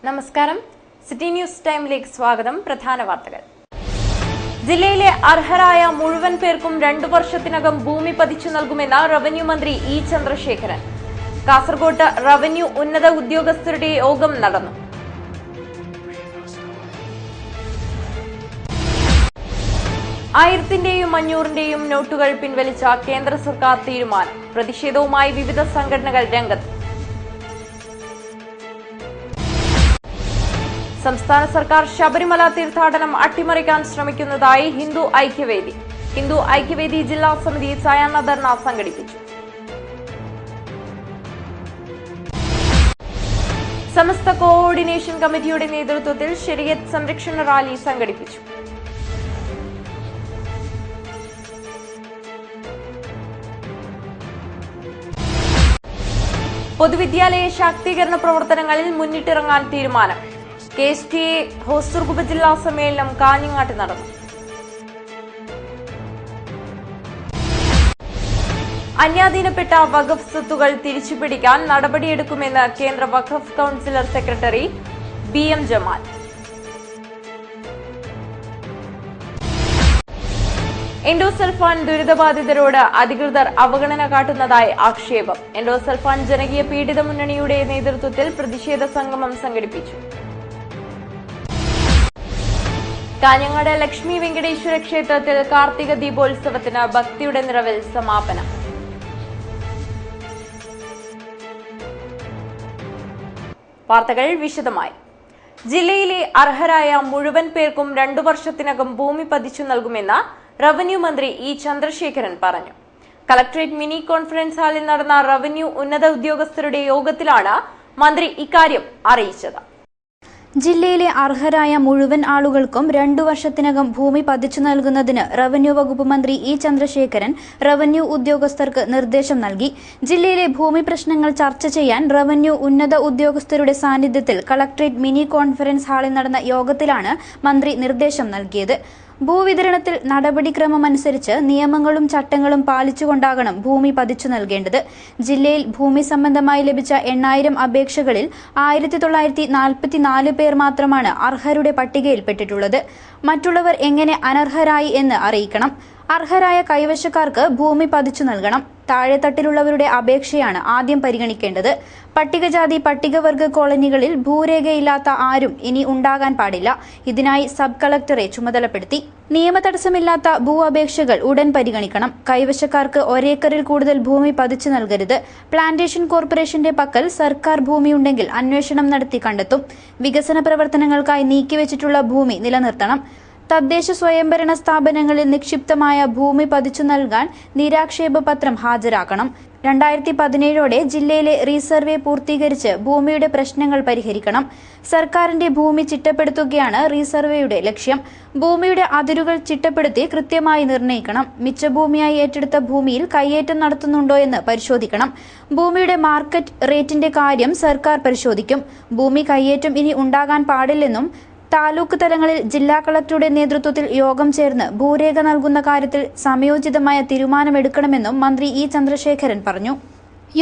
നമസ്കാരം, city news ടൈമിലേക്ക് സ്വാഗതം. പ്രധാന വാർത്തകൾ. ജില്ലയിലെ അർഹരായ മുഴുവൻ പേർക്കും 2 വർഷത്തിനകം ഭൂമി പതിച്ചു നൽകുമെന്ന് റവന്യൂ മന്ത്രി ഇ ചന്ദ്രശേഖരൻ. കാസർകോട്ട് റവന്യൂ ഉന്നത ഉദ്യോഗസ്ഥരുടെ യോഗം നടന്നു. ആയിരത്തിന്റെയും 500ന്റെയും നോട്ടുകൾ പിൻവലിച്ച കേന്ദ്ര സർക്കാർ തീരുമാനം. പ്രതിഷേധവുമായി വിവിധ സംഘടനകൾ രംഗത്ത്. സംസ്ഥാന സർക്കാർ ശബരിമല തീർത്ഥാടനം അട്ടിമറിക്കാൻ ശ്രമിക്കുന്നതായി ഹിന്ദു ഐക്യവേദി ജില്ലാ സമിതി സായാഹ്ന ധർണ സംഘടിപ്പിച്ചു. സമസ്ത കോഓർഡിനേഷൻ കമ്മിറ്റിയുടെ നേതൃത്വത്തിൽ ശരീഅത്ത് സംരക്ഷണ റാലി സംഘടിപ്പിച്ചു. പൊതുവിദ്യാലയ ശാക്തീകരണ പ്രവർത്തനങ്ങളിൽ മുന്നിട്ടിറങ്ങാൻ തീരുമാനം. KSTA ഹോസ്റ്റർ ഉപജില്ലാ സമ്മേളനം കാഞ്ഞങ്ങാട്ട് നടന്നു. അന്യാധീനപ്പെട്ട വഖഫ് സ്വത്തുകൾ തിരിച്ചുപിടിക്കാൻ നടപടിയെടുക്കുമെന്ന് കേന്ദ്ര Waqf councillor secretary BM Jamal. Endosulfan ദുരിതബാധിതരോട് അധികൃതർ അവഗണന കാട്ടുന്നതായി ആക്ഷേപം. എൻഡോസൾഫാൻ ജനകീയ പീഡിത മുന്നണിയുടെ നേതൃത്വത്തിൽ പ്രതിഷേധ സംഗമം സംഘടിപ്പിച്ചു. കാഞ്ഞങ്ങാട് ലക്ഷ്മി വെങ്കടേശ്വര ക്ഷേത്രത്തിൽ കാർത്തിക ദീപോത്സവത്തിന് ഭക്തിയുടെ നിറവിൽ സമാപനം. വാർത്തകൾ വിശദമായി. ജില്ലയിലെ അർഹരായ മുഴുവൻ പേർക്കും 2 വർഷത്തിനകം ഭൂമി പതിച്ചു നൽകുമെന്ന് റവന്യൂ മന്ത്രി ഇ ചന്ദ്രശേഖരൻ പറഞ്ഞു. കളക്ടറേറ്റ് മിനി കോൺഫറൻസ് ഹാളിൽ നടന്ന റവന്യൂ ഉന്നത ഉദ്യോഗസ്ഥരുടെ യോഗത്തിലാണ് മന്ത്രി ഇക്കാര്യം അറിയിച്ചത്. ജില്ലയിലെ അർഹരായ മുഴുവൻ ആളുകൾക്കും 2 വർഷത്തിനകം ഭൂമി പതിച്ചു നൽകുന്നതിന് റവന്യൂ വകുപ്പ് മന്ത്രി ഇ ചന്ദ്രശേഖരൻ റവന്യൂ ഉദ്യോഗസ്ഥർക്ക് നിർദ്ദേശം നൽകി. ജില്ലയിലെ ഭൂമി പ്രശ്നങ്ങൾ ചർച്ച ചെയ്യാൻ റവന്യൂ ഉന്നത ഉദ്യോഗസ്ഥരുടെ സാന്നിധ്യത്തിൽ കളക്ടറേറ്റ് മിനി കോൺഫറൻസ് ഹാളിൽ നടന്ന യോഗത്തിലാണ് മന്ത്രി നിർദ്ദേശം നൽകിയത്. ഭൂവിതരണത്തിൽ നടപടിക്രമമനുസരിച്ച് നിയമങ്ങളും ചട്ടങ്ങളും പാലിച്ചുകൊണ്ടാകണം ഭൂമി പതിച്ചു നൽകേണ്ടത്. ജില്ലയിൽ ഭൂമി സംബന്ധമായി ലഭിച്ച 8000 അപേക്ഷകളിൽ 1944 പേർ മാത്രമാണ് അർഹരുടെ പട്ടികയിൽപ്പെട്ടിട്ടുള്ളത്. മറ്റുള്ളവർ എങ്ങനെ അനർഹരായി എന്ന് അറിയിക്കണം. അർഹരായ കൈവശക്കാർക്ക് ഭൂമി പതിച്ചു നൽകണം. താഴെത്തട്ടിലുള്ളവരുടെ അപേക്ഷയാണ് ആദ്യം പരിഗണിക്കേണ്ടത്. പട്ടികജാതി പട്ടികവർഗ കോളനികളിൽ ഭൂരേഖയില്ലാത്ത ആരും ഇനി ഉണ്ടാകാൻ പാടില്ല. ഇതിനായി സബ് കളക്ടറെ ചുമതലപ്പെടുത്തി. നിയമതടസ്സമില്ലാത്ത ഭൂ അപേക്ഷകൾ ഉടൻ പരിഗണിക്കണം. കൈവശക്കാർക്ക് 1 ഏക്കറിൽ കൂടുതൽ ഭൂമി പതിച്ചു നൽകരുത്. പ്ലാന്റേഷൻ കോർപ്പറേഷന്റെ പക്കൽ സർക്കാർ ഭൂമിയുണ്ടെങ്കിൽ അന്വേഷണം നടത്തി കണ്ടെത്തും. വികസന പ്രവർത്തനങ്ങൾക്കായി നീക്കിവച്ചിട്ടുള്ള ഭൂമി നിലനിർത്തണം. തദ്ദേശ സ്വയംഭരണ സ്ഥാപനങ്ങളിൽ നിക്ഷിപ്തമായ ഭൂമി പതിച്ചു നൽകാൻ നിരാക്ഷേപ പത്രം ഹാജരാക്കണം. 2017ഓടെ ജില്ലയിലെ റീസർവേ പൂർത്തീകരിച്ച് ഭൂമിയുടെ പ്രശ്നങ്ങൾ പരിഹരിക്കണം. സർക്കാരിന്റെ ഭൂമി ചിട്ടപ്പെടുത്തുകയാണ് റീസർവേയുടെ ലക്ഷ്യം. ഭൂമിയുടെ അതിരുകൾ ചിട്ടപ്പെടുത്തി കൃത്യമായി നിർണ്ണയിക്കണം. മിച്ചഭൂമിയായി ഏറ്റെടുത്ത ഭൂമിയിൽ കയ്യേറ്റം നടത്തുന്നുണ്ടോ എന്ന് പരിശോധിക്കണം. ഭൂമിയുടെ മാർക്കറ്റ് റേറ്റിന്റെ കാര്യം സർക്കാർ പരിശോധിക്കും. ഭൂമി കയ്യേറ്റം ഇനി ഉണ്ടാകാൻ പാടില്ലെന്നും താലൂക്ക് തലങ്ങളിൽ ജില്ലാ കളക്ടറുടെ നേതൃത്വത്തിൽ യോഗം ചേർന്ന് ഭൂരേഖ നൽകുന്ന കാര്യത്തിൽ സമയോചിതമായ തീരുമാനമെടുക്കണമെന്നും മന്ത്രി ഇ ചന്ദ്രശേഖരൻ പറഞ്ഞു.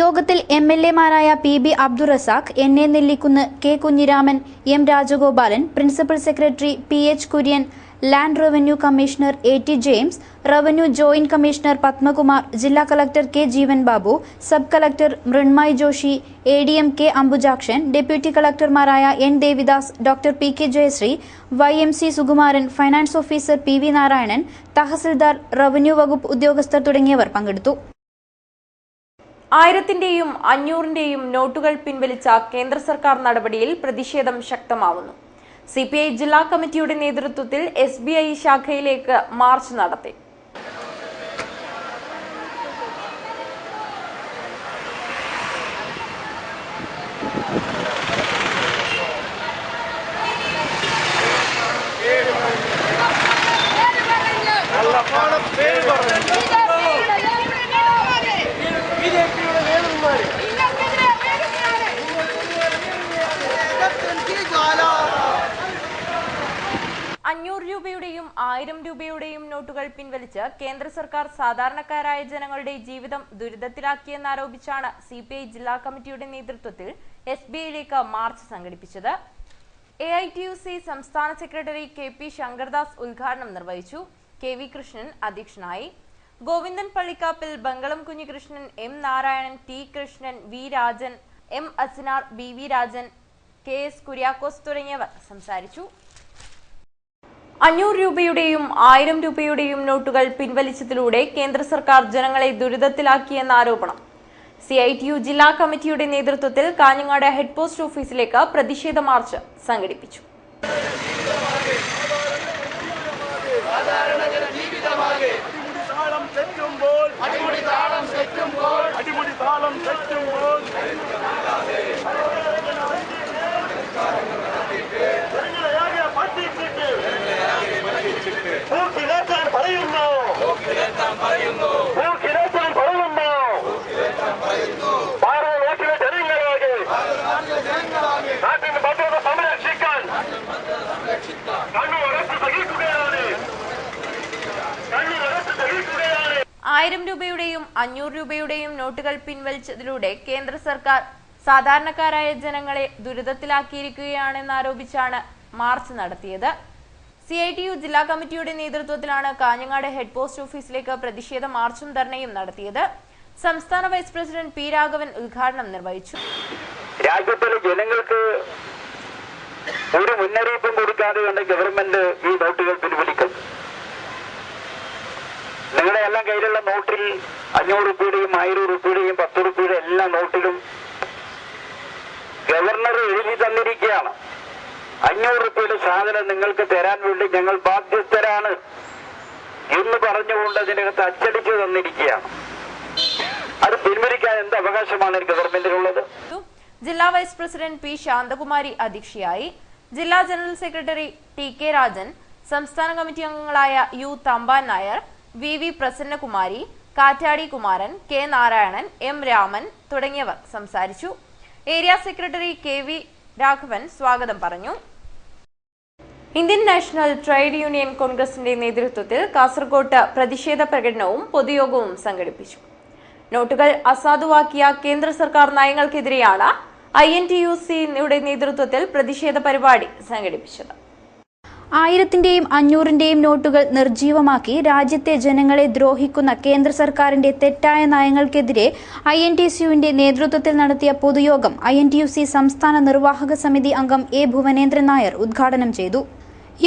യോഗത്തിൽ MLA-മാരായ PB Abdul Razak, NA Nellikkunnu, K Kunhiraman, M Rajagopalan, principal secretary PH Kurian, land revenue commissioner AT James, revenue joint commissioner Padmakumar, ജില്ലാ collector K Jeevan Babu, sub collector Mrinmay Joshi, ADM K Ambujakshan, deputy കളക്ടർമാരായ N Devidas, doctor PK Jayashree, YMC Sukumaran, finance officer PV Narayanan, tahsildar, revenue വകുപ്പ് ഉദ്യോഗസ്ഥർ തുടങ്ങിയവർ പങ്കെടുത്തു. 1000ന്റെയും 500ന്റെയും നോട്ടുകൾ പിൻവലിച്ച കേന്ദ്ര സർക്കാർ നടപടിയിൽ പ്രതിഷേധം ശക്തമാവുന്നു. CPI ജില്ലാ കമ്മിറ്റിയുടെ നേതൃത്വത്തിൽ SBI ശാഖയിലേക്ക് മാർച്ച് നടത്തി. Alla രൂപയുടെയും 1000 രൂപയുടെയും നോട്ടുകൾ പിൻവലിച്ച് കേന്ദ്ര സർക്കാർ സാധാരണക്കാരായ ജനങ്ങളുടെ ജീവിതം ദുരിതത്തിലാക്കിയെന്നാരോപിച്ചാണ് സിപിഐ ജില്ലാ കമ്മിറ്റിയുടെ നേതൃത്വത്തിൽ എസ്ബിഐയിലേക്ക് മാർച്ച് സംഘടിപ്പിച്ചത്. AITUC സംസ്ഥാന സെക്രട്ടറി KP ശങ്കർദാസ് ഉദ്ഘാടനം നിർവഹിച്ചു. KV കൃഷ്ണൻ അധ്യക്ഷനായി. Govindan Pallikkappil, Bangalam Kunhikrishnan, M Narayanan, T Krishnan, V Rajan, M Asinar, BV Rajan, KS Kuriakose തുടങ്ങിയവർ സംസാരിച്ചു. 500 രൂപയുടെയും 1000 രൂപയുടെയും നോട്ടുകൾ പിൻവലിച്ചതിലൂടെ കേന്ദ്ര സർക്കാർ ജനങ്ങളെ ദുരിതത്തിലാക്കിയെന്ന ആരോപണം. CITU ജില്ലാ കമ്മിറ്റിയുടെ നേതൃത്വത്തിൽ കാഞ്ഞങ്ങാട് ഹെഡ് പോസ്റ്റ് ഓഫീസിലേക്ക് പ്രതിഷേധ മാർച്ച് സംഘടിപ്പിച്ചു. രൂപയുടെയും 500 രൂപയുടെയും നോട്ടുകൾ പിൻവലിച്ചതിലൂടെ കേന്ദ്ര സർക്കാർ സാധാരണക്കാരായ ജനങ്ങളെ ദുരിതത്തിലാക്കിയിരിക്കുകയാണെന്നാരോപിച്ചാണ് മാർച്ച് നടത്തിയത്. CITU ജില്ലാ കമ്മിറ്റിയുടെ നേതൃത്വത്തിലാണ് കാഞ്ഞങ്ങാട് ഹെഡ് പോസ്റ്റ് ഓഫീസിലേക്ക് പ്രതിഷേധ മാർച്ചും ധർണയും നടത്തിയത്. സംസ്ഥാന വൈസ് പ്രസിഡന്റ് P രാഘവൻ ഉദ്ഘാടനം നിർവഹിച്ചു. രാജ്യത്തിലെ ജനങ്ങൾക്ക് ഒരു മുന്നറിയിപ്പും കൊടുക്കാതെയാണ് ഗവൺമെന്റ് ഈ നോട്ടുകൾ പിൻവലിക്കും. നിങ്ങളുടെ എല്ലാം കയ്യിലുള്ള നോട്ടിൽ 500 രൂപയുടെയും 1000 രൂപയുടെയും 10 രൂപയുടെ എല്ലാ നോട്ടിലും ഗവർണർ എഴുതി തന്നിരിക്കുകയാണ്. 500 രൂപയുടെ സാധനം നിങ്ങൾക്ക് തരാൻ വേണ്ടി ഞങ്ങൾ ബാധ്യസ്ഥരാണ് എന്ന് പറഞ്ഞുകൊണ്ട് അതിനകത്ത് അച്ചടിച്ചു തന്നിരിക്കുകയാണ്. അത് പിൻവലിക്കാൻ എന്ത് അവകാശമാണ് ഗവൺമെന്റിനുള്ളത്? ജില്ലാ വൈസ് പ്രസിഡന്റ് P ശാന്തകുമാരി അധ്യക്ഷയായി. ജില്ലാ ജനറൽ സെക്രട്ടറി TK രാജൻ, സംസ്ഥാന കമ്മിറ്റി അംഗങ്ങളായ U തമ്പാൻ നായർ, VV പ്രസന്നകുമാരി, കാറ്റാടി കുമാരൻ, K നാരായണൻ, M രാമൻ തുടങ്ങിയവർ സംസാരിച്ചു. ഏരിയ സെക്രട്ടറി KV രാഘവൻ സ്വാഗതം പറഞ്ഞു. ഇന്ത്യൻ നാഷണൽ ട്രേഡ് യൂണിയൻ കോൺഗ്രസിന്റെ നേതൃത്വത്തിൽ കാസർകോട്ട് പ്രതിഷേധ പ്രകടനവും പൊതുയോഗവും സംഘടിപ്പിച്ചു. നോട്ടുകൾ അസാധുവാക്കിയ കേന്ദ്ര സർക്കാർ നയങ്ങൾക്കെതിരെയാണ് INTUC-യുടെ നേതൃത്വത്തിൽ പ്രതിഷേധ പരിപാടി സംഘടിപ്പിച്ചത്. 1000-ന്റെയും 500-ന്റെയും നോട്ടുകൾ നിർജീവമാക്കി രാജ്യത്തെ ജനങ്ങളെ ദ്രോഹിക്കുന്ന കേന്ദ്ര സർക്കാരിന്റെ തെറ്റായ നയങ്ങൾക്കെതിരെ INTUC-യുടെ നേതൃത്വത്തിൽ നടത്തിയ പൊതുയോഗം INTUC സംസ്ഥാന നിർവാഹക സമിതി അംഗം A ഭുവനേന്ദ്രൻ നായർ ഉദ്ഘാടനം ചെയ്തു.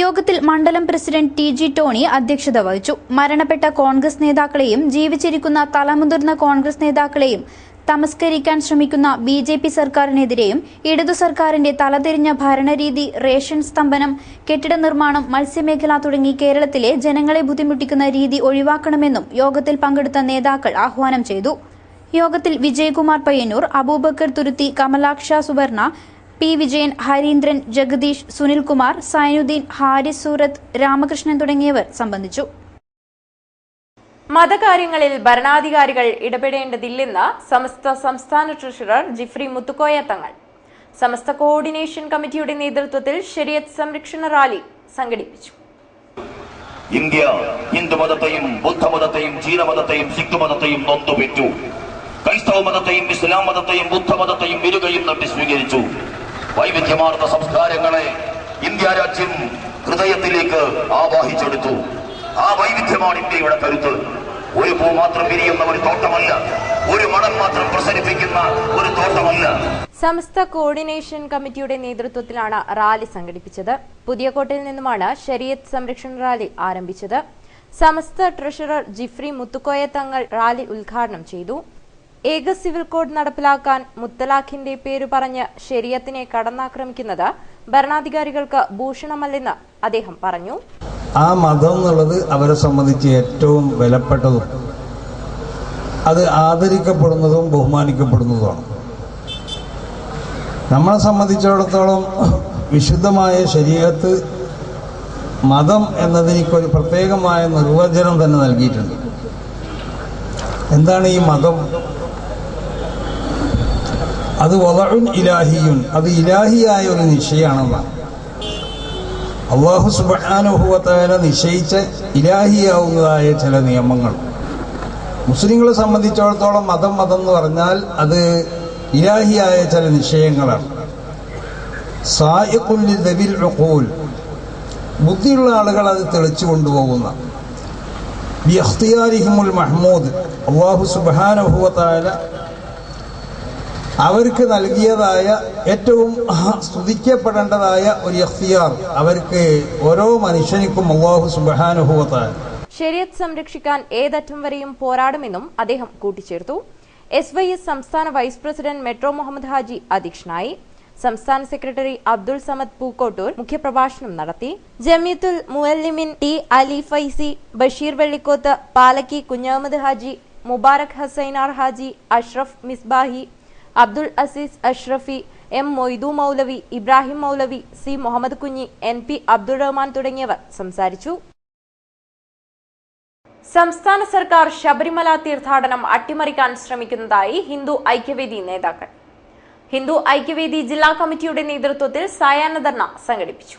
യോഗത്തിൽ മണ്ഡലം പ്രസിഡന്റ് TG ടോണി അധ്യക്ഷത വഹിച്ചു. മരണപ്പെട്ട കോൺഗ്രസ് നേതാക്കളെയും ജീവിച്ചിരിക്കുന്ന തലമുതിർന്ന കോൺഗ്രസ് നേതാക്കളെയും തമസ്കരിക്കാൻ ശ്രമിക്കുന്ന BJP സർക്കാരിനെതിരെയും ഇടതു സർക്കാരിന്റെ തലതിരിഞ്ഞ ഭരണരീതി, റേഷൻ സ്തംഭനം, കെട്ടിട നിർമ്മാണം, മത്സ്യമേഖല തുടങ്ങി കേരളത്തിലെ ജനങ്ങളെ ബുദ്ധിമുട്ടിക്കുന്ന രീതി ഒഴിവാക്കണമെന്നും യോഗത്തിൽ പങ്കെടുത്ത നേതാക്കൾ ആഹ്വാനം ചെയ്തു. യോഗത്തിൽ വിജയകുമാർ പയ്യന്നൂർ, അബൂബക്കർ തുരുത്തി, കമലാക്ഷ സുവർണ, P വിജയൻ, ഹരീന്ദ്രൻ, ജഗദീഷ്, സുനിൽകുമാർ, സൈനുദ്ദീൻ, ഹാരിസ് സൂറത്ത്, രാമകൃഷ്ണൻ തുടങ്ങിയവർ സംബന്ധിച്ചു. മതകാര്യങ്ങളിൽ ഭരണാധികാരികൾ ഇടപെടേണ്ടതില്ലെന്ന് സമസ്ത സംസ്ഥാന ട്രഷറർ ജിഫ്രി മുത്തുക്കോയ തങ്ങൾ. സമസ്ത കോർഡിനേഷൻ കമ്മിറ്റിയുടെ നേതൃത്വത്തിൽ ശരീഅത്ത് സംരക്ഷണ റാലി സംഘടിപ്പിച്ചു. ഇന്ത്യ ഹിന്ദുമതത്തെയും ബുദ്ധമതത്തെയും ചീനമതത്തെയും സിഖ് മതത്തെയും നൊന്തുപെറ്റു. ക്രൈസ്തവ മതത്തെയും ഇസ്ലാം മതത്തെയും ബുദ്ധമതത്തെയും വിരുകയും നട്ടി സ്വീകരിച്ചു. വൈവിധ്യമാർന്ന സംസ്കാരങ്ങളെ ഇന്ത്യ രാജ്യം ഹൃദയത്തിലേക്ക് ആവാഹിച്ചെടുത്തു. ആ വൈവിധ്യമാണ് ഇന്ത്യയുടെ കരുത്ത്. ഒരു പൂ മാത്രം വിരിയുന്ന ഒരു തോട്ടമല്ല, ഒരു മണം മാത്രം പ്രസരിപ്പിക്കുന്ന ഒരു തോട്ടമല്ല. സമസ്ത കോർഡിനേഷൻ കമ്മിറ്റിയുടെ നേതൃത്വത്തിലാണ് റാലി സംഘടിപ്പിച്ചത്. പുതിയകോട്ടയിൽ നിന്നുമാണ് ശരീഅത്ത് സംരക്ഷണ റാലി ആരംഭിച്ചത്. സമസ്ത ട്രഷറർ ജിഫ്രി മുത്തുക്കോയ തങ്ങൾ റാലി ഉദ്ഘാടനം ചെയ്തു. ഏക സിവിൽ കോഡ് നടപ്പിലാക്കാൻ മുത്തലാഖിന്റെ പേര് പറഞ്ഞ് ശരീഅത്തിനെ കടന്നാക്രമിക്കുന്നത് ഭരണാധികാരികൾക്ക് ഭൂഷണമല്ലെന്ന് അദ്ദേഹം പറഞ്ഞു. ആ മതം എന്നുള്ളത് അവരെ സംബന്ധിച്ച് ഏറ്റവും വിലപ്പെട്ടതും അത് ആദരിക്കപ്പെടുന്നതും ബഹുമാനിക്കപ്പെടുന്നതുമാണ്. നമ്മളെ സംബന്ധിച്ചിടത്തോളം വിശുദ്ധമായ ശരീഅത്ത് മതം എന്നതിനൊരു പ്രത്യേകമായ നിർവചനം തന്നെ നൽകിയിട്ടുണ്ട്. എന്താണ് ഈ മതം? അത് വദഉൻ ഇലാഹിയുൻ, അത് ഇലാഹിയായ ഒരു നിശ്ചയമാണെന്നാണ്. അല്ലാഹു സുബ്ഹാനഹു വ തആല നിശ്ചയിച്ച ഇലാഹിയാവുന്നതായ ചില നിയമങ്ങൾ. മുസ്ലിങ്ങളെ സംബന്ധിച്ചിടത്തോളം മതം എന്ന് പറഞ്ഞാൽ അത് ഇലാഹിയായ ചില നിശ്ചയങ്ങളാണ്. സായിഖുൽ ലിദവിൽ ഉഖൂൽ, ബുദ്ധിയുള്ള ആളുകൾ അത് തെളിച്ചു കൊണ്ടുപോകുന്ന ബിഇഖ്തിയാരിഹിമുൽ മഹ്മൂദ്, അല്ലാഹു സുബ്ഹാനഹു വ തആല അവർക്ക് നൽകിയതായ ഏറ്റവും സ്തുതിക്കപ്പെടേണ്ടതായ ഒരു ഇഖ്തിയാർ അവർക്ക് ഓരോ മനുഷ്യനിക്കും അല്ലാഹു സുബ്ഹാനഹു വ തആല ശരീഅത്ത് സംരക്ഷിക്കാൻ ഏതറ്റം വരെയും പോരാടുമെന്നും അദ്ദേഹം കൂട്ടിച്ചേർത്തു. SYS സംസ്ഥാന vice president Metro Muhammad Haji അധ്യക്ഷനായി. സംസ്ഥാന സെക്രട്ടറി അബ്ദുൾ സമദ് പൂക്കോട്ടൂർ മുഖ്യപ്രഭാഷണം നടത്തി. Jamiyyathul Muallimeen T Ali Faizy, Basheer Vellikoth, Palakki Kunhahammed Haji, Mubarak Hasainar Haji, Ashraf Misbahi, Abdul Azeez Ashrafi, M Moidu Moulavi, Ibrahim Moulavi, C Muhammad Kunhi, NP Abdul Rahman തുടങ്ങിയവർ സംസാരിച്ചു. സംസ്ഥാന സർക്കാർ ശബരിമല തീർത്ഥാടനം അട്ടിമറിക്കാൻ ശ്രമിക്കുന്നതായി ഹിന്ദു ഐക്യവേദി നേതാക്കൾ. ഹിന്ദു ഐക്യവേദി ജില്ലാ കമ്മിറ്റിയുടെ നേതൃത്വത്തിൽ സായാഹ്ന ധർണ സംഘടിപ്പിച്ചു.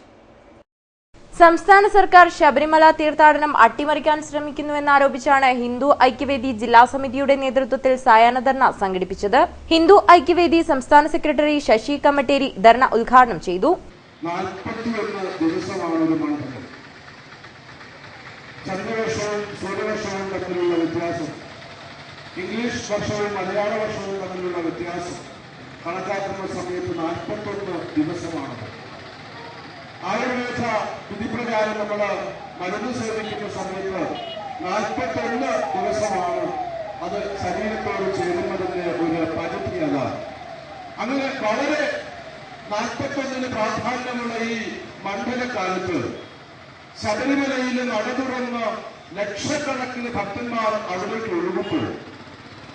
സംസ്ഥാന സർക്കാർ ശബരിമല തീർത്ഥാടനം അട്ടിമറിക്കാൻ ശ്രമിക്കുന്നുവെന്നാരോപിച്ചാണ് ഹിന്ദു ഐക്യവേദി ജില്ലാ സമിതിയുടെ നേതൃത്വത്തിൽ സായാഹ്ന ധർണ സംഘടിപ്പിച്ചത്. ഹിന്ദു ഐക്യവേദി സംസ്ഥാന സെക്രട്ടറി ശശി കമ്മട്ടേരി ധർണ ഉദ്ഘാടനം ചെയ്തു. 41 ദിവസമാണ് ഒരു മണ്ഡലം. ചന്ദ്രവർഷവും സൂര്യവർഷവും തമ്മിലുള്ള വ്യത്യാസം, ഇംഗ്ലീഷ് വർഷവും മലയാള വർഷവും തമ്മിലുള്ള വ്യത്യാസം കണക്കാക്കുന്ന സമയത്ത് 41 ദിവസമാണ്. ആയുർവേദ വിധിപ്രകാരം നമ്മൾ മരുന്ന് സേവിക്കുന്ന സമയത്ത് 41 ദിവസമാണ് അത് ശരീരത്തോട് ചേരുന്നതിന്റെ ഒരു പരിധി. അതാണ് അങ്ങനെ വളരെ 41 പ്രാധാന്യമുള്ള ഈ മണ്ഡലകാലത്ത് ശബരിമലയിൽ നട തുറന്ന് ലക്ഷക്കണക്കിന് ഭക്തന്മാർ അവിടേക്ക് ഒഴുകുമ്പോൾ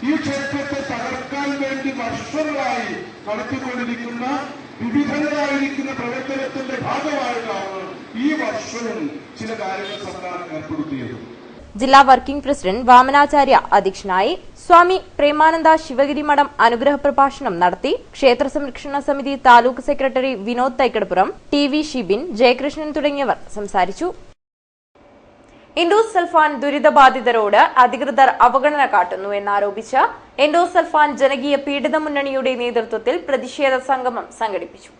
ഈ ക്ഷേത്രത്തെ തകർക്കാൻ വേണ്ടി വർഷങ്ങളായി നടത്തിക്കൊണ്ടിരിക്കുന്ന വിവിധങ്ങളായിരിക്കുന്ന പ്രവർത്തനത്തിന്റെ ഭാഗമായിട്ടാണ് ഈ വർഷവും ചില കാര്യങ്ങൾ സർക്കാർ ഏർപ്പെടുത്തിയത്. ജില്ലാ വർക്കിംഗ് പ്രസിഡന്റ് വാമനാചാര്യ അധ്യക്ഷനായി. സ്വാമി പ്രേമാനന്ദ ശിവഗിരി മഠം അനുഗ്രഹ പ്രഭാഷണം നടത്തി. ക്ഷേത്ര സംരക്ഷണ സമിതി താലൂക്ക് സെക്രട്ടറി വിനോദ് തൈക്കടപ്പുറം, TV ഷിബിൻ, ജയകൃഷ്ണൻ തുടങ്ങിയവർ സംസാരിച്ചു. എൻഡോസൾഫാൻ ദുരിതബാധിതരോട് അധികൃതർ അവഗണന കാട്ടുന്നു എന്നാരോപിച്ച് എൻഡോസൾഫാൻ ജനകീയ പീഡിത മുന്നണിയുടെ നേതൃത്വത്തിൽ പ്രതിഷേധ സംഗമം സംഘടിപ്പിച്ചു.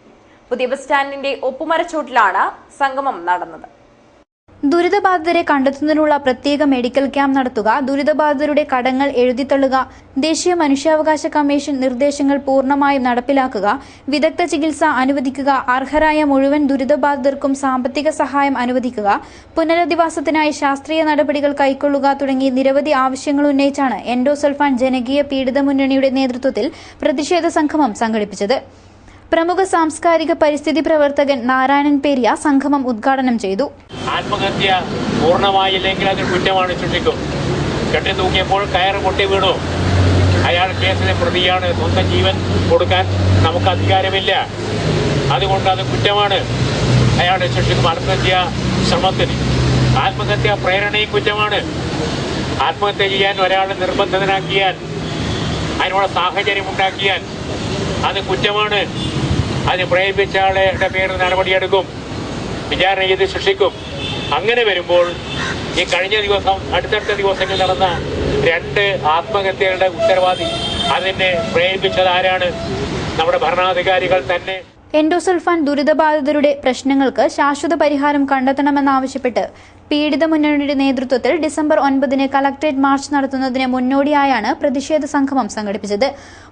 പുതിയ ബസ് സ്റ്റാൻഡിന്റെ ഒപ്പുമരച്ചോട്ടിലാണ് സംഗമം നടന്നത്. ദുരിതബാധിതരെ കണ്ടെത്തുന്നതിനുള്ള പ്രത്യേക മെഡിക്കൽ ക്യാമ്പ് നടത്തുക, ദുരിതബാധിതരുടെ കടങ്ങൾ എഴുതിത്തള്ളുക, ദേശീയ മനുഷ്യാവകാശ കമ്മീഷൻ നിർദ്ദേശങ്ങൾ പൂർണ്ണമായും നടപ്പിലാക്കുക, വിദഗ്ധ ചികിത്സ അനുവദിക്കുക, അർഹരായ മുഴുവൻ ദുരിതബാധിതർക്കും സാമ്പത്തിക സഹായം അനുവദിക്കുക, പുനരധിവാസത്തിനായി ശാസ്ത്രീയ നടപടികൾ കൈക്കൊള്ളുക തുടങ്ങി നിരവധി ആവശ്യങ്ങൾ ഉന്നയിച്ചാണ് എൻഡോസൾഫാൻ ജനകീയ പീഡിത മുന്നണിയുടെ നേതൃത്വത്തിൽ പ്രതിഷേധ സംഗമം സംഘടിപ്പിച്ചത്. പ്രമുഖ സാംസ്കാരിക പരിസ്ഥിതി പ്രവർത്തകൻ നാരായണൻ പേരിയ സംഗമം ഉദ്ഘാടനം ചെയ്തു. ആത്മഹത്യ പൂർണ്ണമായില്ലെങ്കിൽ അത് കുറ്റമാണ്, ശിക്ഷിക്കും. കെട്ടി തൂക്കിയപ്പോൾ കയറ് പൊട്ടി വീണു, അയാൾ കേസിലെ പ്രതിയാണ്. സ്വന്തം ജീവൻ കൊടുക്കാൻ നമുക്ക് അധികാരമില്ല, അതുകൊണ്ട് അത് കുറ്റമാണ്, അയാളെ ശിക്ഷിക്കും. ആത്മഹത്യാ ശ്രമത്തിന്, ആത്മഹത്യാ പ്രേരണയും കുറ്റമാണ്. ആത്മഹത്യ ചെയ്യാൻ ഒരാളെ നിർബന്ധിതനാക്കിയാൽ, അതിനുള്ള സാഹചര്യം ഉണ്ടാക്കിയാൽ അത് കുറ്റമാണ്. അത് പ്രേരിപ്പിച്ച ആളുടെ പേരിൽ നടപടിയെടുക്കും, വിചാരണ ചെയ്ത് ശിക്ഷിക്കും. അങ്ങനെ വരുമ്പോൾ ഈ കഴിഞ്ഞ ദിവസം അടുത്തടുത്ത ദിവസങ്ങളിൽ നടന്ന 2 ആത്മഹത്യകളുടെ ഉത്തരവാദി, അതിനെ പ്രേരിപ്പിച്ചത് ആരാണ്? നമ്മുടെ ഭരണാധികാരികൾ തന്നെ. എൻഡോസൾഫാൻ ദുരിതബാധിതരുടെ പ്രശ്നങ്ങൾക്ക് ശാശ്വത പരിഹാരം കണ്ടെത്തണമെന്നാവശ്യപ്പെട്ട് പീഡിത മുന്നണിയുടെ നേതൃത്വത്തിൽ ഡിസംബർ 9 കളക്ടറേറ്റ് മാർച്ച് നടത്തുന്നതിന് മുന്നോടിയായാണ് പ്രതിഷേധ സംഗമം സംഘടിപ്പിച്ചത്.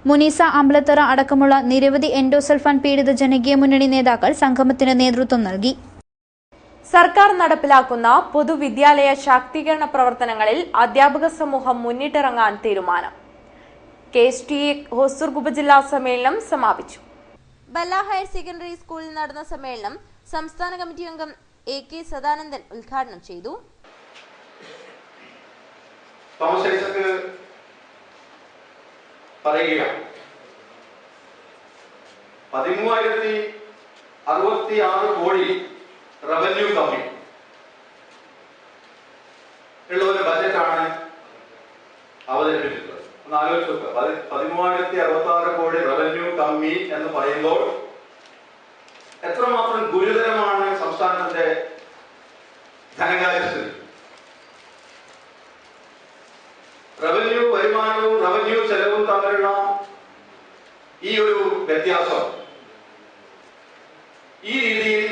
മുനീസ അമ്പലത്തറ അടക്കമുള്ള നിരവധി എൻഡോസൾഫാൻ പീഡിത ജനകീയ മുന്നണി നേതാക്കൾ സംഗമത്തിന് നേതൃത്വം നൽകി. സർക്കാർ നടപ്പിലാക്കുന്ന പൊതുവിദ്യാലയ ശാക്തീകരണ പ്രവർത്തനങ്ങളിൽ അധ്യാപക സമൂഹം മുന്നിട്ടിറങ്ങാൻ തീരുമാനം. KSTA ഹൊസൂർ ഉപജില്ലാ സമ്മേളനം സമാപിച്ചു. ബല്ല ഹയർ സെക്കൻഡറി സ്കൂളിൽ നടന്ന സമ്മേളനം സംസ്ഥാന കമ്മിറ്റി അംഗം AK സദാനന്ദൻ ഉദ്ഘാടനം ചെയ്തു. പറയുകയാണ് 13,066 കോടി റവന്യൂ കമ്മി ഉള്ള ഒരു ബജറ്റാണ് അവതരിപ്പിച്ചത്. ഒന്ന് ആലോചിച്ച് നോക്കുക. 13,066 കോടി റവന്യൂ കമ്മി എന്ന് പറയുമ്പോൾ എത്രമാത്രം ഗുരുതരമാണ് സംസ്ഥാനത്തിന്റെ ധനകാര്യസ്ഥിതി. റവന്യൂ വരുമാനവും റവന്യൂ ചെലവും തമ്മിലുള്ള ഈ ഒരു വ്യത്യാസം ഈ രീതിയിൽ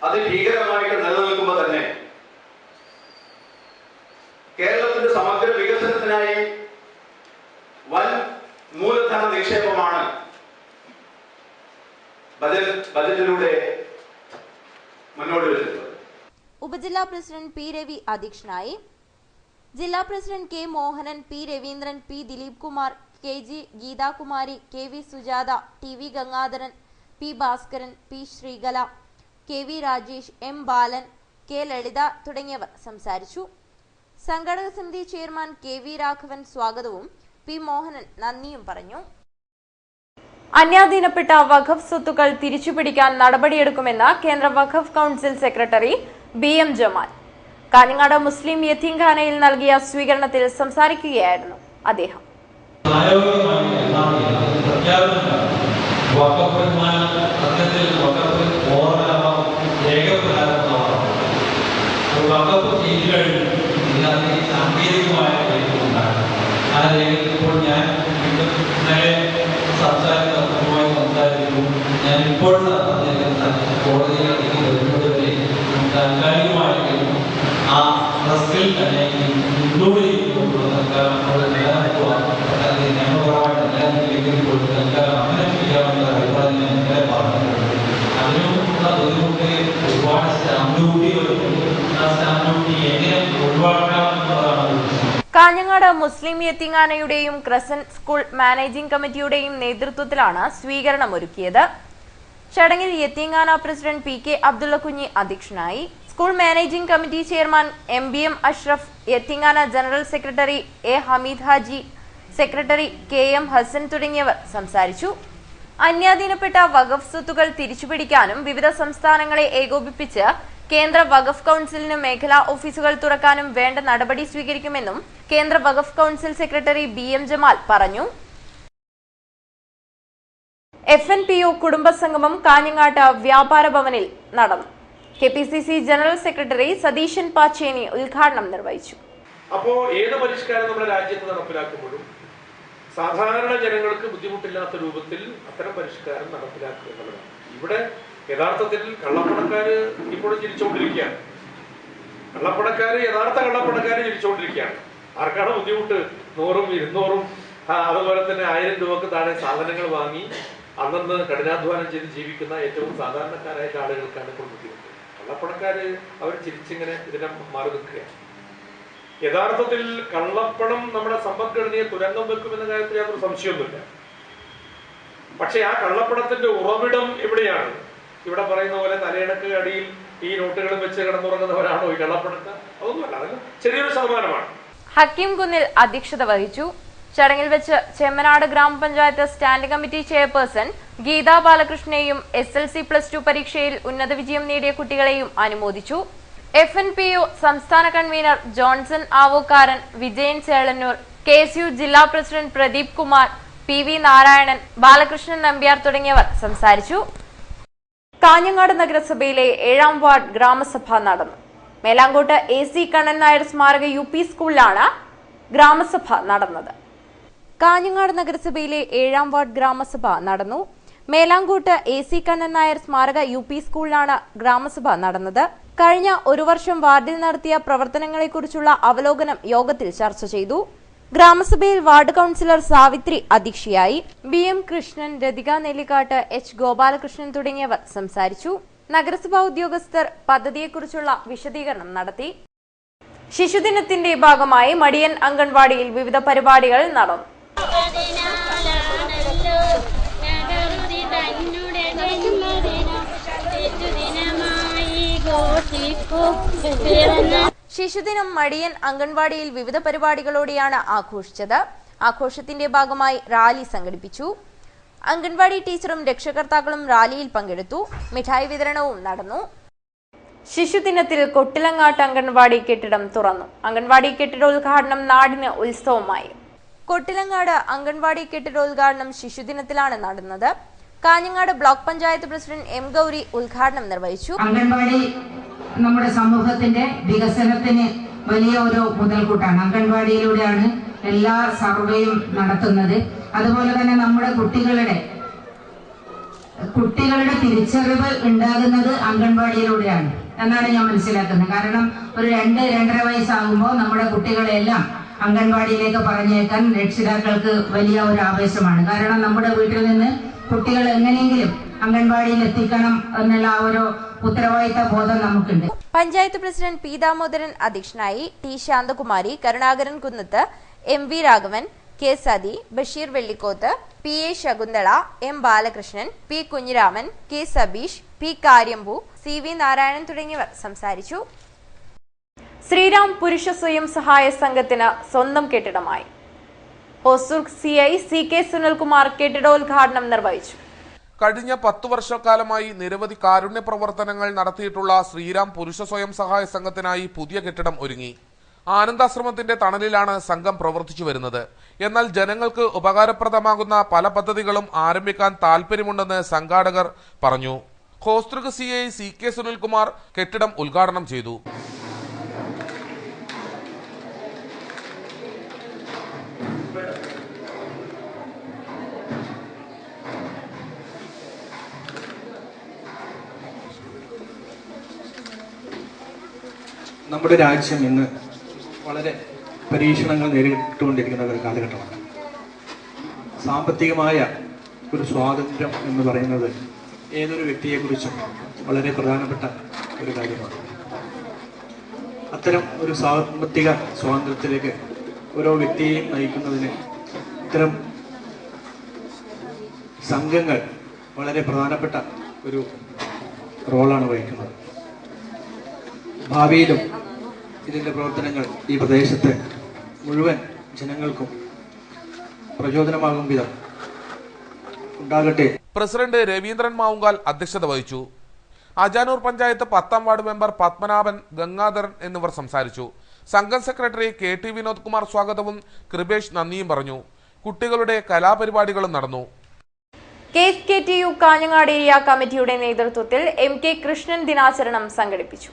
അതിഭീകരമായിട്ട് നിലനിൽക്കുമ്പോൾ തന്നെ കേരളത്തിന്റെ സമഗ്ര വികസനത്തിനായി വൻ മൂലധന നിക്ഷേപമാണ് ബജറ്റിലൂടെ മുന്നോട്ട് വെച്ചിട്ടുള്ളത്. ഉപജില്ലാ പ്രസിഡന്റ് പി രവി അധ്യക്ഷനായി. ജില്ലാ president K Mohanan, P Raveendran, P Dileep Kumar, K G Geethakumari, K V Sujatha, T V Gangadharan, P Bhaskaran, P Sreekala, K V Rajesh, M Balan, K Lalitha തുടങ്ങിയവർ സംസാരിച്ചു. സംഘടക സമിതി ചെയർമാൻ കെ വി രാഘവൻ സ്വാഗതവും പി മോഹനൻ നന്ദിയും പറഞ്ഞു. അന്യാധീനപ്പെട്ട വഖഫ് സ്വത്തുക്കൾ തിരിച്ചുപിടിക്കാൻ നടപടിയെടുക്കുമെന്ന് കേന്ദ്ര Waqf council secretary BM Jamal. Kanhangad മുസ്ലിം യതീംഖാനയിൽ നൽകിയ സ്വീകരണത്തിൽ സംസാരിക്കുകയായിരുന്നു അദ്ദേഹം. ഇപ്പോൾ കോടതിയിലേക്ക് വരുന്നതുവരെ താൽക്കാലികമായിട്ട് ആ പ്രസ്സിൽ തന്നെ ഇൻക്ലൂഡ് ചെയ്തുകൊണ്ടുള്ള തൽക്കാലം അവിടെ നിലനിർത്തുക, നിയമപരമായിട്ട് നിലനിൽക്കില്ലെങ്കിൽ പോലും തൽക്കാലം അങ്ങനെ ചെയ്യാമെന്ന അഭിപ്രായം ഞാൻ ഇന്നലെ പറഞ്ഞിട്ടുണ്ട്. അതിനുള്ള ബുദ്ധിമുട്ട് ഒരുപാട് സ്റ്റാമ്പ് ഡ്യൂട്ടി വരും. ആ സ്റ്റാമ്പ് ഡ്യൂട്ടി എങ്ങനെ ഒഴിവാക്കാം എന്നതാണ്. കാഞ്ഞങ്ങാട് മുസ്ലിം യതീംഖാനയുടെയും ക്രസന്റ് സ്കൂൾ മാനേജിംഗ് കമ്മിറ്റിയുടെയും നേതൃത്വത്തിലാണ് സ്വീകരണം ഒരുക്കിയത്. ചടങ്ങിൽ യതീംഖാന പ്രസിഡന്റ് PK അബ്ദുള്ള കുഞ്ഞി അധ്യക്ഷനായി. School managing committee chairman MBM Ashraf, Yatheemkhana general secretary A Hameed Haji, secretary KM Hasan തുടങ്ങിയവർ സംസാരിച്ചു. അന്യാധീനപ്പെട്ട വഖഫ് സ്വത്തുക്കൾ തിരിച്ചുപിടിക്കാനും വിവിധ സംസ്ഥാനങ്ങളെ ഏകോപിപ്പിച്ച് കേന്ദ്ര വഖഫ് കൗൺസിലിന് മേഖലാ ഓഫീസുകൾ തുറക്കാനും വേണ്ട നടപടി സ്വീകരിക്കുമെന്നും കേന്ദ്ര Waqf council secretary BM Jamal പറഞ്ഞു. FNPO കുടുംബസംഗമം കാഞ്ഞങ്ങാട്ട് വ്യാപാര ഭവനിൽ നടന്നു. KPCC general secretary Satheesan Pacheni ഉദ്ഘാടനം നിർവഹിച്ചു. അപ്പോൾ ഏത് പരിഷ്കാരം നമ്മുടെ രാജ്യത്ത് നടപ്പിലാക്കുമ്പോഴും സാധാരണ ജനങ്ങൾക്ക് ബുദ്ധിമുട്ടില്ലാത്ത രൂപത്തിൽ അത്തരം പരിഷ്കാരം നടപ്പിലാക്കുക എന്നുള്ളതാണ്. ഇവിടെ യഥാർത്ഥത്തിൽ കള്ളപ്പണക്കാര് ഇപ്പോഴും ചിരിച്ചുകൊണ്ടിരിക്കുകയാണ്. യഥാർത്ഥ കള്ളപ്പണക്കാര് ചിരിച്ചുകൊണ്ടിരിക്കുകയാണ്. ആർക്കാണ് ബുദ്ധിമുട്ട്? 100ഉം 200ഉം അതുപോലെ തന്നെ 1000 രൂപക്ക് താഴെ സാധനങ്ങൾ വാങ്ങി അന്നന്ന് കഠിനാധ്വാനം ചെയ്ത് ജീവിക്കുന്ന ഏറ്റവും സാധാരണക്കാരായ ആളുകൾക്കാണ് ഇപ്പോൾ ബുദ്ധിമുട്ട്. കള്ളപ്പണക്കാര് അവർ ചിരിച്ചിങ്ങനെ ഇതിനെ മാറി നിൽക്കുകയാണ്. യഥാർത്ഥത്തിൽ കള്ളപ്പണം നമ്മുടെ സമ്പദ്ഘടനയെ തുരങ്കം വെക്കുമെന്ന കാര്യത്തിൽ യാതൊരു സംശയമൊന്നുമില്ല. പക്ഷെ ആ കള്ളപ്പണത്തിന്റെ ഉറവിടം എവിടെയാണ്? ഇവിടെ പറയുന്ന പോലെ തലയിണക്ക് അടിയിൽ ഈ നോട്ടുകളും വെച്ച് കിടന്നുറങ്ങുന്നവരാണോ ഈ കള്ളപ്പണക്കാർ? അതൊന്നുമല്ല, അതിന് ചെറിയൊരു ശതമാനമാണ്. ഹക്കീം കുന്നിൽ അധ്യക്ഷത വഹിച്ചു. ചടങ്ങിൽ വെച്ച് ചെമ്മനാട് ഗ്രാമപഞ്ചായത്ത് സ്റ്റാൻഡിംഗ് കമ്മിറ്റി ചെയർപേഴ്സൺ ഗീതാ ബാലകൃഷ്ണനെയും SLC+2 പരീക്ഷയിൽ ഉന്നത വിജയം നേടിയ കുട്ടികളെയും അനുമോദിച്ചു. FNPO സംസ്ഥാന convenor Johnson Avokkaran, Vijayan Chelannur, KSU ജില്ലാ പ്രസിഡന്റ് പ്രദീപ് കുമാർ, PV നാരായണൻ, ബാലകൃഷ്ണൻ നമ്പ്യാർ തുടങ്ങിയവർ സംസാരിച്ചു. കാഞ്ഞങ്ങാട് നഗരസഭയിലെ 7ാം വാർഡ് ഗ്രാമസഭ നടന്നു. മേലാങ്കോട്ട് AC കണ്ണൻ നായർ സ്മാരക UP സ്കൂളിലാണ് ഗ്രാമസഭ നടന്നത്. കാഞ്ഞങ്ങാട് നഗരസഭയിലെ 7ാം വാർഡ് ഗ്രാമസഭ നടന്നു. മേലാങ്കോട്ട് AC കണ്ണൻ നായർ സ്മാരക UP സ്കൂളിലാണ് ഗ്രാമസഭ നടന്നത്. കഴിഞ്ഞ ഒരു വർഷം വാർഡിൽ നടത്തിയ പ്രവർത്തനങ്ങളെക്കുറിച്ചുള്ള അവലോകനം യോഗത്തിൽ ചർച്ച ചെയ്തു. ഗ്രാമസഭയിൽ വാർഡ് കൌൺസിലർ സാവിത്രി അധ്യക്ഷയായി. BM കൃഷ്ണൻ, രതിക നെല്ലിക്കാട്ട്, H ഗോപാലകൃഷ്ണൻ തുടങ്ങിയവർ സംസാരിച്ചു. നഗരസഭാ ഉദ്യോഗസ്ഥർ പദ്ധതിയെക്കുറിച്ചുള്ള വിശദീകരണം നടത്തി. ശിശുദിനത്തിന്റെ ഭാഗമായി മടിയൻ അംഗൻവാടിയിൽ വിവിധ പരിപാടികൾ നടന്നു. ശിശുദിനം മടിയൻ അംഗൻവാടിയിൽ വിവിധ പരിപാടികളോടെയാണ് ആഘോഷിച്ചത്. ആഘോഷത്തിന്റെ ഭാഗമായി റാലി സംഘടിപ്പിച്ചു. അംഗൻവാടി ടീച്ചറും രക്ഷകർത്താക്കളും റാലിയിൽ പങ്കെടുത്തു. മിഠായി വിതരണവും നടന്നു. ശിശുദിനത്തിൽ കൊട്ടിലങ്ങാട്ട് അംഗൻവാടി കെട്ടിടം തുറന്നു. അംഗൻവാടി കെട്ടിടോദ്ഘാടനം നാടിന് ഉത്സവമായി. കൊട്ടിലങ്ങാട് അംഗൻവാടി കെട്ടിടോദ്ഘാടനം ശിശുദിനത്തിലാണ് നടന്നത്. Kanhangad block panchayat president M Gauri ഉദ്ഘാടനം നിർവഹിച്ചു. അംഗൻവാടി നമ്മുടെ സമൂഹത്തിന്റെ വികസനത്തിന് വലിയ ഒരു മുതൽക്കൂട്ടാണ്. അംഗൻവാടിയിലൂടെയാണ് എല്ലാ സർവേയും നടത്തുന്നത്. അതുപോലെ തന്നെ നമ്മുടെ കുട്ടികളുടെ തിരിച്ചറിവ് ഉണ്ടാകുന്നത് അംഗൻവാടിയിലൂടെയാണ് എന്നാണ് ഞാൻ മനസ്സിലാക്കുന്നത്. കാരണം ഒരു 2-2.5 വയസ്സാകുമ്പോൾ നമ്മുടെ കുട്ടികളെല്ലാം അംഗൻവാടിയിലേക്ക് പറഞ്ഞേക്കാൻ രക്ഷിതാക്കൾക്ക് വലിയ ഒരു ആവേശമാണ്. കാരണം നമ്മുടെ വീട്ടിൽ നിന്ന് കുട്ടികൾ എങ്ങനെയെങ്കിലും അംഗൻവാടിയിൽ എത്തിക്കണം എന്നുള്ള ആ ഒരു ഉത്തരവാദിത്ത ബോധം നമുക്കുണ്ട്. പഞ്ചായത്ത് പ്രസിഡന്റ് പി ദാമോദരൻ അധ്യക്ഷനായി. T Santhakumari, Karunakaran Kunnath, M V Raghavan, K Sathi, Basheer Vellikkoth, P A Shakunthala, M Balakrishnan, P Kunhiraman, K Sabeesh, P Karyampu, C V Narayanan തുടങ്ങിയവർ സംസാരിച്ചു. ശ്രീരാം പുരുഷ സ്വയം സഹായ സംഘത്തിന് സ്വന്തം കെട്ടിടമായി. ഹോസൂർ CI CK സുനിൽകുമാർ കെട്ടിടോദ്ഘാടനം നിർവഹിച്ചു. കഴിഞ്ഞ 10 വർഷക്കാലമായി നിരവധി കാരുണ്യ പ്രവർത്തനങ്ങൾ നടത്തിയിട്ടുള്ള ശ്രീരാം പുരുഷ സ്വയം സഹായ സംഘത്തിനായി പുതിയ കെട്ടിടം ഒരുങ്ങി. ആനന്ദാശ്രമത്തിന്റെ തണലിലാണ് സംഘം പ്രവർത്തിച്ചു വരുന്നത്. എന്നാൽ ജനങ്ങൾക്ക് ഉപകാരപ്രദമാകുന്ന പല പദ്ധതികളും ആരംഭിക്കാൻ താൽപര്യമുണ്ടെന്ന് സംഘാടകർ പറഞ്ഞു. ഹോസ്തൃക് CI CK സുനിൽകുമാർ കെട്ടിടം ഉദ്ഘാടനം ചെയ്തു. നമ്മുടെ രാജ്യം ഇന്ന് വളരെ പരീക്ഷണങ്ങൾ നേരിട്ടുകൊണ്ടിരിക്കുന്ന ഒരു കാലഘട്ടമാണ്. സാമ്പത്തികമായ ഒരു സ്വാതന്ത്ര്യം എന്ന് പറയുന്നത് ഏതൊരു വ്യക്തിയെക്കുറിച്ചും വളരെ പ്രധാനപ്പെട്ട ഒരു കാര്യമാണ്. അത്തരം ഒരു സാമ്പത്തിക സ്വാതന്ത്ര്യത്തിലേക്ക് ഓരോ വ്യക്തിയെയും നയിക്കുന്നതിന് ഇത്തരം സംഘങ്ങൾ വളരെ പ്രധാനപ്പെട്ട ഒരു റോളാണ് വഹിക്കുന്നത്. ഭാവിയിലും ഇതിൻ്റെ പ്രവർത്തനങ്ങൾ ഈ പ്രദേശത്തെ മുഴുവൻ ജനങ്ങൾക്കും പ്രചോദനമാകും വിധം ഉണ്ടാകട്ടെ. പ്രസിഡന്റ് രവീന്ദ്രൻ മാവുങ്കാൽ അധ്യക്ഷത വഹിച്ചു. അജാനൂർ പഞ്ചായത്ത് 10ാം വാർഡ് മെമ്പർ പത്മനാഭൻ, ഗംഗാധരൻ എന്നിവർ സംസാരിച്ചു. സംഘം സെക്രട്ടറി KT വിനോദ് കുമാർ സ്വാഗതവും കൃപേഷ് നന്ദിയും പറഞ്ഞു. കുട്ടികളുടെ കലാപരിപാടികളും നടന്നു. KSKTU കാഞ്ഞങ്ങാട് ഏരിയ കമ്മിറ്റിയുടെ നേതൃത്വത്തിൽ MK കൃഷ്ണൻ ദിനാചരണം സംഘടിപ്പിച്ചു.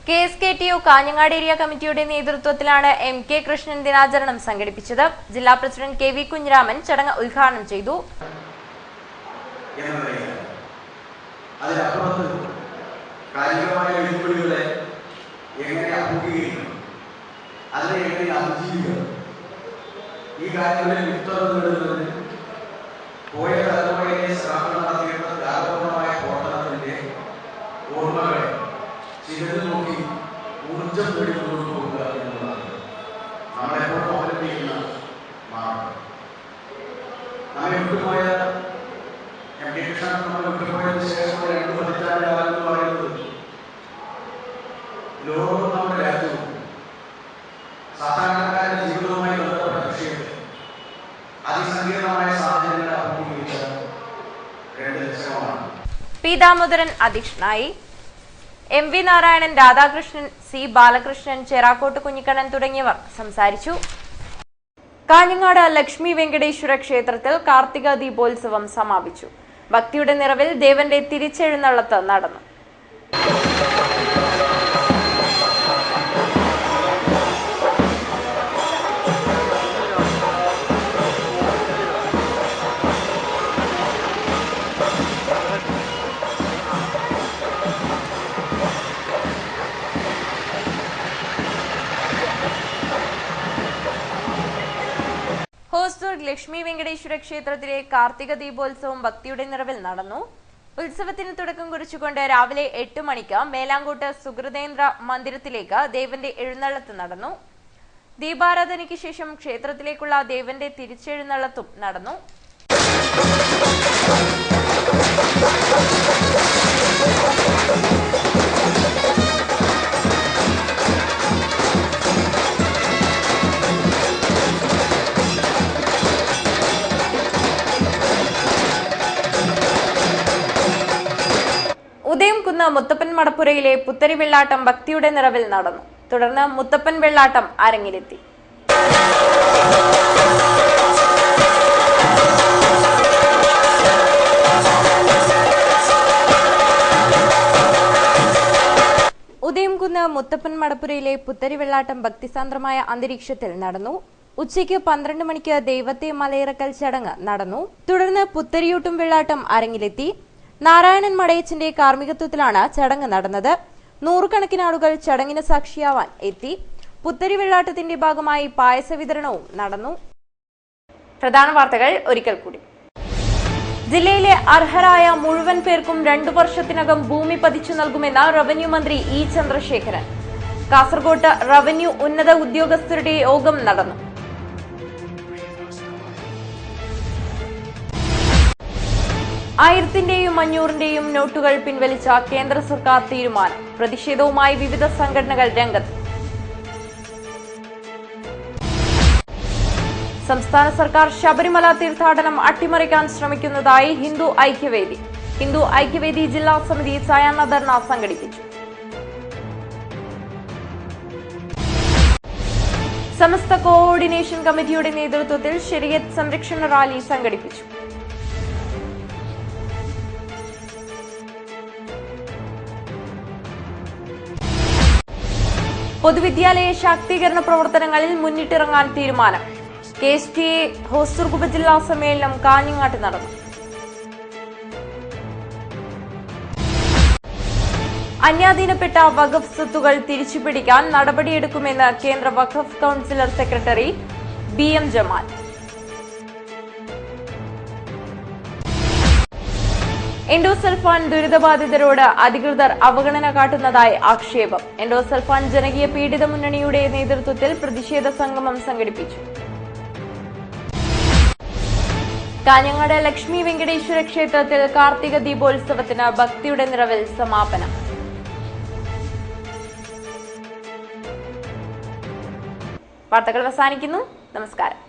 KSKTU കാഞ്ഞങ്ങാട് ഏരിയ കമ്മിറ്റിയുടെ നേതൃത്വത്തിലാണ് MK കൃഷ്ണൻ ദിനാചരണം സംഘടിപ്പിച്ചത്. ജില്ലാ പ്രസിഡന്റ് KV കുഞ്ഞിരാമൻ ചടങ്ങ് ഉദ്ഘാടനം ചെയ്തു. അതിനപ്പുറത്ത് കായികമായ വെല്ലുവിളികളെ എങ്ങനെ അഭിമുഖീകരിക്കണം, അതിനെ എങ്ങനെ അതിജീവിക്കണം, ഈ കാര്യങ്ങളിൽ വ്യക്തത നേടുന്നതിന് പോയ തലമുറയിലെ ശ്രമങ്ങൾ നടത്തിയിട്ടുള്ള വ്യാപകമായ പ്രവർത്തനത്തിന്റെ ഓർമ്മകളെ ചിലത് നോക്കി ഊർജം നേടിക്കൊണ്ടു പോകുക എന്നുള്ളതാണ് നമ്മളെപ്പോഴും അവലംബിക്കുന്ന മാർഗം. നമ്മെ വിട്ടുപോയ MK കൃഷ്ണൻ നമ്മൾ വിട്ടുപോയതിനു ശേഷം 2 പതിറ്റാണ്ട് കാലം എന്ന് പറയുന്നത് ലോകവും നമ്മുടെ രാജ്യവും സാധാരണക്കാരുടെ ജീവിതവുമായി ബന്ധപ്പെട്ട വിഷയത്തിൽ അതിസങ്കീർണമായ സാഹചര്യങ്ങളെ അഭിമുഖീകരിച്ച 2 ദശകമാണ്. പി ദാമോദരൻ അധ്യക്ഷനായി. MV നാരായണൻ, രാധാകൃഷ്ണൻ, C ബാലകൃഷ്ണൻ, ചേറാക്കോട്ട് കുഞ്ഞിക്കണ്ണൻ തുടങ്ങിയവർ സംസാരിച്ചു. കാഞ്ഞങ്ങാട് ലക്ഷ്മി വെങ്കടേശ്വര ക്ഷേത്രത്തിൽ കാർത്തിക ദീപോത്സവം സമാപിച്ചു. ഭക്തിയുടെ നിറവിൽ ദേവന്റെ തിരിച്ചെഴുന്നള്ളത്ത് നടന്നു. ഹോസ്ദുർഗ് ലക്ഷ്മി വെങ്കടേശ്വര ക്ഷേത്രത്തിലെ കാർത്തിക ദീപോത്സവം ഭക്തിയുടെ നിറവിൽ നടന്നു. ഉത്സവത്തിന് തുടക്കം കുറിച്ചുകൊണ്ട് രാവിലെ 8 മണിക്ക് മേലാങ്കോട്ട് സുഹൃദേന്ദ്ര മന്ദിരത്തിലേക്ക് ദേവന്റെ എഴുന്നള്ളത്ത് നടന്നു. ദീപാരാധനയ്ക്ക് ശേഷം ക്ഷേത്രത്തിലേക്കുള്ള ദേവന്റെ തിരിച്ചെഴുന്നള്ളത്തും നടന്നു. ഉദയംകുന്ന് മുത്തപ്പൻ മടപ്പുരയിലെ പുത്തരി വെള്ളാട്ടം ഭക്തിയുടെ നിറവിൽ നടന്നു. തുടർന്ന് മുത്തപ്പൻ വെള്ളാട്ടം അരങ്ങിലെത്തി. മുത്തപ്പൻ മടപ്പുരയിലെ പുത്തരി വെള്ളാട്ടം ഭക്തിസാന്ദ്രമായ അന്തരീക്ഷത്തിൽ നടന്നു. ഉച്ചയ്ക്ക് 12 മണിക്ക് ദൈവത്തെ മലയിറക്കൽ ചടങ്ങ് നടന്നു. തുടർന്ന് പുത്തരിയൂട്ടും വെള്ളാട്ടം അരങ്ങിലെത്തി. നാരായണൻ മടയച്ചന്റെ കാർമ്മികത്വത്തിലാണ് ചടങ്ങ് നടന്നത്. നൂറുകണക്കിന് ആളുകൾ ചടങ്ങിന് സാക്ഷിയാവാൻ എത്തി. പുത്തരി വെള്ളാട്ടത്തിന്റെ ഭാഗമായി പായസ വിതരണവും നടന്നു. പ്രധാന വാർത്തകൾ ഒരിക്കൽ കൂടി. ജില്ലയിലെ അർഹരായ മുഴുവൻ പേർക്കും 2 വർഷത്തിനകം ഭൂമി പതിച്ചു നൽകുമെന്ന് റവന്യൂ മന്ത്രി ഇ ചന്ദ്രശേഖരൻ. കാസർകോട്ട് റവന്യൂ ഉന്നത ഉദ്യോഗസ്ഥരുടെ യോഗം നടന്നു. 1000ന്റെയും 500ന്റെയും നോട്ടുകൾ പിൻവലിച്ച കേന്ദ്ര സർക്കാർ തീരുമാനം. പ്രതിഷേധവുമായി വിവിധ സംഘടനകൾ രംഗത്ത്. സംസ്ഥാന സർക്കാർ ശബരിമല തീർത്ഥാടനം അട്ടിമറിക്കാൻ ശ്രമിക്കുന്നതായി ഹിന്ദു ഐക്യവേദി. ഹിന്ദു ഐക്യവേദി ജില്ലാ സമിതി സായാഹ്ന ധർണ സംഘടിപ്പിച്ചു. സമസ്ത കോഓർഡിനേഷൻ കമ്മിറ്റിയുടെ നേതൃത്വത്തിൽ ശരീഅത്ത് സംരക്ഷണ റാലി സംഘടിപ്പിച്ചു. പൊതുവിദ്യാലയ ശാക്തീകരണ പ്രവർത്തനങ്ങളിൽ മുന്നിട്ടിറങ്ങാൻ തീരുമാനം. KSTA ഹോസൂർ ഉപജില്ലാ സമ്മേളനം കാഞ്ഞങ്ങാട്ട് നടന്നു. അന്യാധീനപ്പെട്ട വഖഫ് സ്വത്തുകൾ തിരിച്ചുപിടിക്കാൻ നടപടിയെടുക്കുമെന്ന് കേന്ദ്ര Waqf councillor secretary BM Jamal. Endosulfan ദുരിതബാധിതരോട് അധികൃതർ അവഗണന കാട്ടുന്നതായി ആക്ഷേപം. എൻഡോസൾഫാൻ ജനകീയ പീഡിത മുന്നണിയുടെ നേതൃത്വത്തിൽ പ്രതിഷേധ സംഗമം സംഘടിപ്പിച്ചു. കാഞ്ഞങ്ങാട് ലക്ഷ്മി വെങ്കടേശ്വര ക്ഷേത്രത്തിൽ കാർത്തിക ദീപോത്സവത്തിന് ഭക്തിയുടെ നിറവിൽ സമാപനം. വാർത്തകൾ അവസാനിക്കുന്നു. നമസ്കാരം.